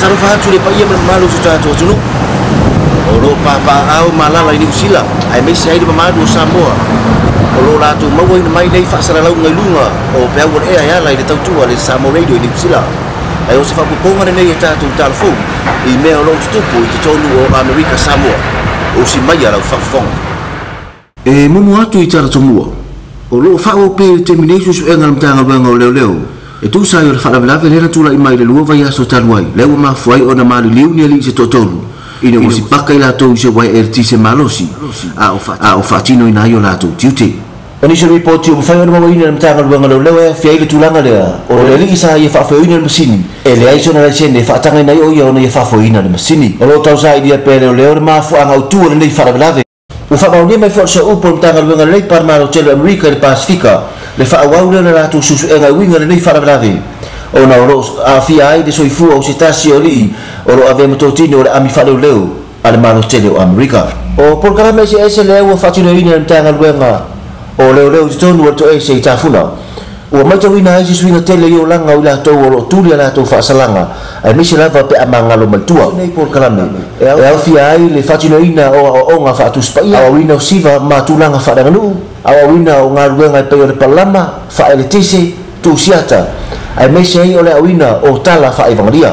taru fatu le pa ia malu suta tunu olo papa au malala ini usila ai mai sai di mamadu Samoa olo latu mau ni mai nei fa sala lau ngai lunga o pe au e ya lai de tau tu ale Samoa radio ini usila ai o se fa puponga nei ta tu telefon i me olo tupu i tonu o Amerika Samoa o si mai ala fa fong e munu atu i tara tomua olo fa o pe termination su engal mtanga banga leo e tu sa yo fa la vela tu la mai le lua vai aso tanwai le ma foi ona mali liu ni ali se totonu ine o si pakai la to se vai erti se malosi a o fatino ina yo la to tiute oni se report tu fa ona mai ina mtanga banga leo e fi ile tulanga le o le li sa ye fa foi ina masini e le ai sona la sene fa tanga ina yo ona ye fa foi ina masini o lo tau sa dia pe leo ma fu anga tu nei fa la o fa mau ni mai fo so upo mtanga banga le par maro tele America le Pacifica le fa wau le la tu susu e ngai winga nei fa la o na ro a fi ai de soifu o sitasi o li o ro ave mototini o ami fa leo ale maro tele o America o por kala me se leo fa tino ina mtanga luenga o leo tonu o to e se tafuna o mai to ina ai swinga tele yo langa ula to o tu la to fa salanga ai mi se lava pe amanga lo matua nei por kala me e fi ai le fa tino ina o nga fa tu spai o ina siva ma tu langa fa danganu awa wina o ngā ruenga pe o le palama fa ele tise tu siata ai me se o le awina o tala fa evangelia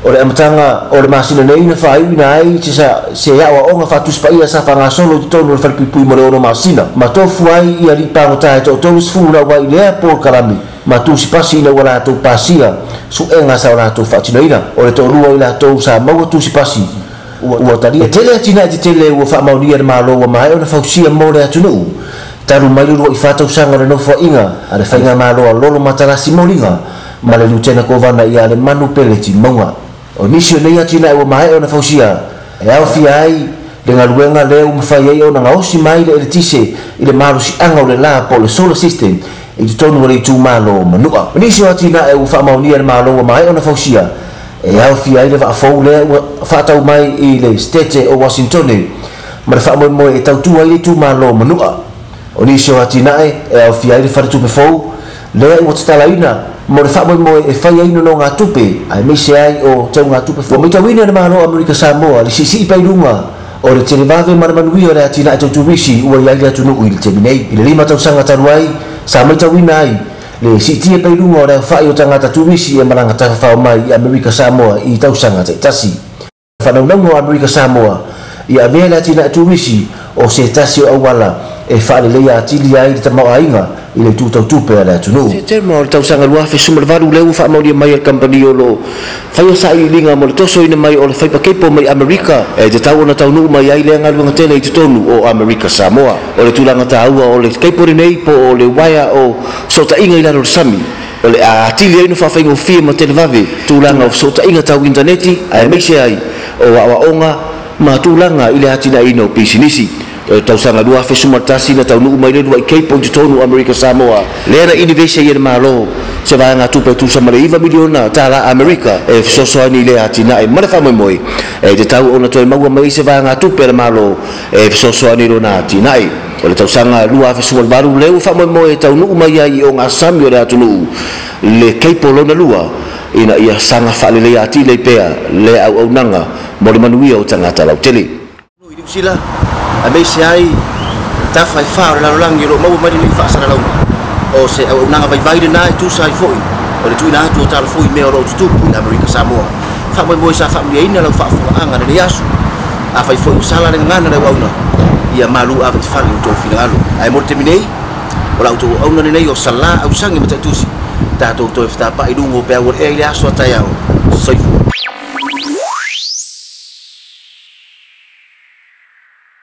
o le amatanga o le masina nei na fa wina ai se ya o nga fa tu spai sa fa nga solo tonu fa pipui mo le ono masina ma to fu ai ia li pa ngota to to fu na wa ile por kalami ma tu si pasi na wala to pasia su enga sa wala to fa tinoina o le to ruo ila to sa mo tu si pasi o tali tele tina tele o fa maunia ma lo wa mai ona fa sia mo le tunu taru mai lu i fata usanga no fo inga ale fainga malo lolo matarasi molinga male lutena ko vana ia le manu peleti monga o nisio nei atina o mai ona fausia e au fi ai dengan luenga le um fai ai ona ngausi mai le tise ile malu si anga le la po le solar system i tonu le tu malo manua nisio atina e u fa maunia le malo o mai ona fausia e au fi ai le va fo le fata mai i le state o Washington ma fa mo e tau tu ai tu malo manua o ni so atina e au fi ai fa tu pe fo le o talaina mo fa mo e fa ai no nga tupe ai me se ai o tau nga tupe fo me tau ina na malo Amerika Samoa le si pai lunga o le televave mar manui o le atina to tuisi o ia ia tu no il terminei ile lima tau sanga taruai sa me tau ina ai le si tie pai lunga o le fa o tanga tuisi e malanga ta fa mai Amerika Samoa i tau sanga tasi fa no no Amerika Samoa ia me le atina tuisi o se tasi o wala e fa le ia atili ai te mau ainga ile tu tau tupe ala tunu te mo tau sanga lua fe sumar valu le fa mau dia mai company o lo fa yo sai linga mo to so ina mai o le fa ke po mai Amerika e te tau na tau nu mai ai le ngal nga tele te tonu o Amerika Samoa o le tulanga tau o le ke po nei po o le waia o so ta inga ila ro sami o le atili ai no fa ngo firma te vave tulanga so ta inga tau interneti ai me se ai o wa onga ma tulanga ile atina ino pisinisi tau sanga dua fe sumartasi na tau nu mai le dua ke po tonu Amerika Samoa le na innovation ye malo se va nga tu pe tu sama le iva miliona tala Amerika e so so ni le atina e mara fa moi e te tau ona to mau mai se va nga tu pe malo e so so ni rona atina e o le tau sanga lua fe sumar baru le fa moi tau nu mai ai o nga sami o le atunu le ke po lona lua ina ia sanga fa le ati le pea le au nanga mo le manuia o tanga tala tele no i sila a me se ai ta fai fa la langi ro mau mai ni fa sara lau o se au nanga vai na tu sai foi o le tu na tu tal foi me ro tu pu Amerika Samoa fa mo sa fa mi ina la fa anga de yasu a fai foi sala le ngana le wauna ia malu a fa ni to finalo ai mo terminei o la tu au na nei o sala au sangi mata tu si ta to fa pa i dungo pe o e le aso ta yao